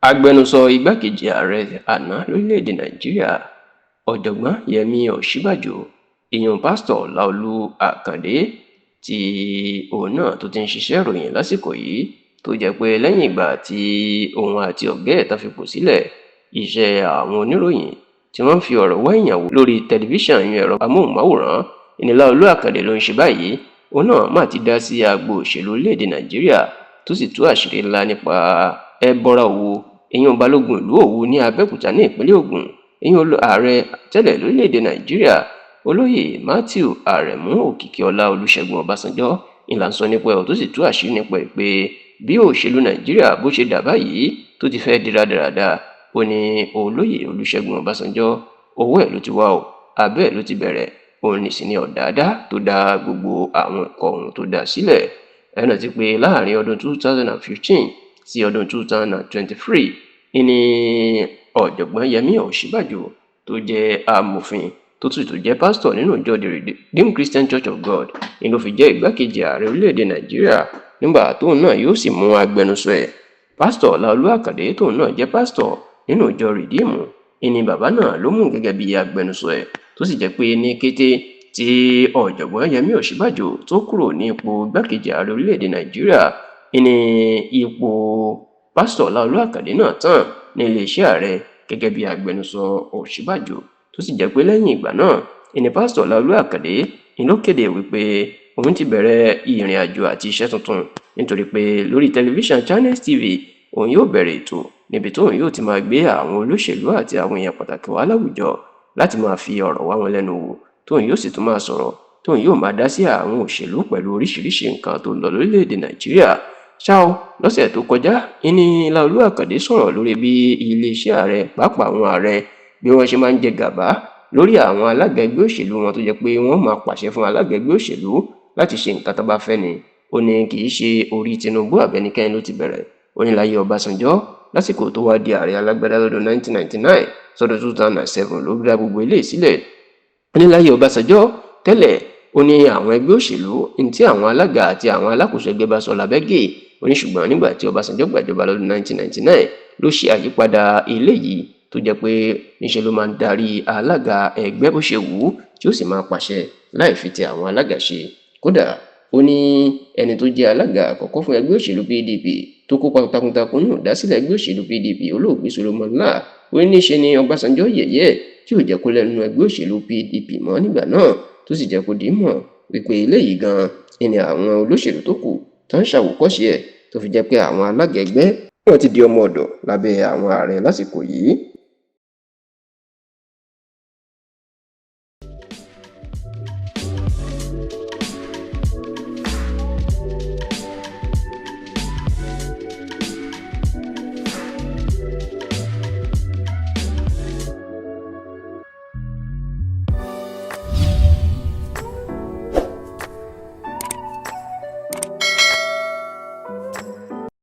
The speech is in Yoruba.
Agbẹnusọ igbákejì ààrẹ àná lórílẹ̀‐èdè Nàìjíríà Ọ̀jọ̀gbọ́n Yẹmí Ọ̀ṣínbàjò ìyún Pásítọ̀ Láolú Àkàndé tí òun náà tó ti ń ṣiṣẹ́ ìròyìn lásìkò yìí tó jẹ́ pé lẹ́yìn ìgbà tí òun àti ọ̀gá ẹ̀ tán fipò sílẹ̀, iṣẹ́ àwọn oníròyìn tí wọ́n ń fi ọ̀rọ̀ wá èèyàn wò lórí tẹlifíṣàn ìyún ẹ̀rọ amóhùnmáwòrán ní Láolú Àkàndé ló ń ṣe báyìí. Òun náà mà ti dá sí agbo òṣèlú orílẹ̀‐èdè Nàìjíríà tó sì tú àṣírí ńlá nípa Ẹbọra Òwu ìyún Balógun ìlú Òwu ní Abẹ́òkúta ní ìpínlẹ̀ Ògùn ìyún ààrẹ tẹ́lẹ̀ lórílẹ̀‐èdè Nàìjíríà olóyè Matthew Aremu Òkìkíọlá Olúṣẹ́gun Ọbásanjọ́ ìlà ń sọ nípa ẹ̀ tó sì tú àṣírí nípa ẹ̀ pé bí òṣèlú Nàìjíríà bó ṣe dà báyìí tó ti fẹ́ di rádaràda, ó ní olóyè Olúṣẹ́gun Ọbásanjọ́ owó ẹ̀ ló ti wá o, abẹ́ ẹ̀ ló ti bẹ̀rẹ̀, òun ní sì ni ọ̀dáadá tó dá gbogbo àwọn nǹkan ọ̀hún tó dá sílẹ̀. Ẹ rántí pé láàrin ọdún 2015 sí ọdún 2023 ní Ọ̀jọ̀gbọ́n Yẹmí Ọ̀ṣínbàjò tó jẹ́ amòfin tó sì tún jẹ́ pásítọ̀ nínú ìjọ The Redeemed Christian Church of God ni ló fi jẹ́ igbákejì ààrẹ orílẹ̀-èdè Nàìjíríà nígbà tóun náà yóò sì mú agbẹnusọ ẹ̀ Pásítọ̀ Láolú Àkàndé tóun náà jẹ́ pásítọ̀ nínú ìjọ Rìdíìmù ni bàbá náà ló mú gẹ́gẹ́ bí agbẹnusọ ẹ̀ tó sì jẹ́ pé ní kété tí Ọ̀jọ̀gbọ́n Yẹmí Ọ̀ṣínbàjò tó kúrò ní ipò igbákejì ààrẹ orílẹ̀-èdè Nàìjíríà ní ipò Pásítọ̀ Láolú Àkàndé náà tán ní iléeṣẹ́ ààrẹ gẹ́gẹ́ bí agbẹnusọ Ọ̀ṣínbàjò tó sì jẹ́ pé lẹ́yìn ìgbà náà ní Pásítọ̀ Láolú Àkàndé ló kéde wípé òun ti bẹ̀rẹ̀ ìrìn àjò àti iṣẹ́ tuntun nítorí pé lórí tẹlifíṣàn Channels TV òun yóò bẹ̀rẹ̀ ètò níbi tóun yóò ti máa gbé àwọn olóṣèlú àti àwọn èèyàn pàtàkì wá láwùjọ láti máa fi ọ̀rọ̀ wá wọn lẹ́nu wò, tóun yóò sì tún máa sọ̀rọ̀ tóun yóò máa dá sí àwọn òṣèlú pẹ̀lú oríṣiríṣi nǹkan tó ń lọ lórílẹ̀‐èdè Nàìjíríà. Ṣá o, lọ́sẹ̀ tó kọjá ní Láolú Àkàndé sọ̀rọ̀ lórí bí iléeṣẹ́ ààrẹ pàápàá àwọn ààrẹ bí wọ́n ṣe máa ń jẹ gàbá lórí àwọn alága ẹgbẹ́ òṣèlú wọn tó jẹ́ pé wọ́n máa pàṣẹ fún alága ẹgbẹ́ òṣèlú láti ṣe nǹkan tó bá fẹ́ ni. Ó ní kì í ṣe orí Tinubu àbẹ́nikẹ́ni ló ti bẹ̀rẹ̀, ó ní láyé Ọbásanjọ́ lásìkò tó wá di ààrẹ alágbádá lọ́dún 1999 sọ́dún 2007 ló dá gbogbo eléyìí sílẹ̀. Ó ní láyé Ọbásanjọ́ tẹ́lẹ̀ ó ní àwọn ẹgbẹ́ òṣèlú ní tí àwọn alága àti àwọn alákòóso ẹgbẹ́ bá sọ lábẹ́gẹ́, ó ní ṣùgbọ́n nígbà tí Ọbásanjọ́ gbàjọba lọ́dún 1999 ló ṣe àyípadà eléyìí tó jẹ́ pé níṣẹ́ ló máa ń darí alága ẹgbẹ́ bó ṣe wù ú tí ó sì máa pàṣẹ láì fi ti àwọn alága ṣe. Kódà ó ní ẹni tó jẹ́ alága àkọ́kọ́ fún ẹgbẹ́ òṣèlú PDP tó kópa takuntakun nínú ìdásílẹ̀ ẹgbẹ́ òṣèlú PDP olóògbé Solomon Lah, ó ní níṣe ni Ọbásanjọ́ yẹ̀yẹ́ tí ò jẹ́ kó lẹ́nu ẹgbẹ́ òṣèlú PDP mọ́ nígbà náà tó sì jẹ́ kó dì í mọ̀ wípé eléyìí gan-an ni àwọn olóṣèlú tó kù tó ń ṣàwòkọ́ṣe ẹ̀ tó fi jẹ́ pé àwọn alága ẹgbẹ́ wọn ti di ọmọ ọ̀dọ̀ lábẹ́ àwọn ààrẹ lásìkò yìí.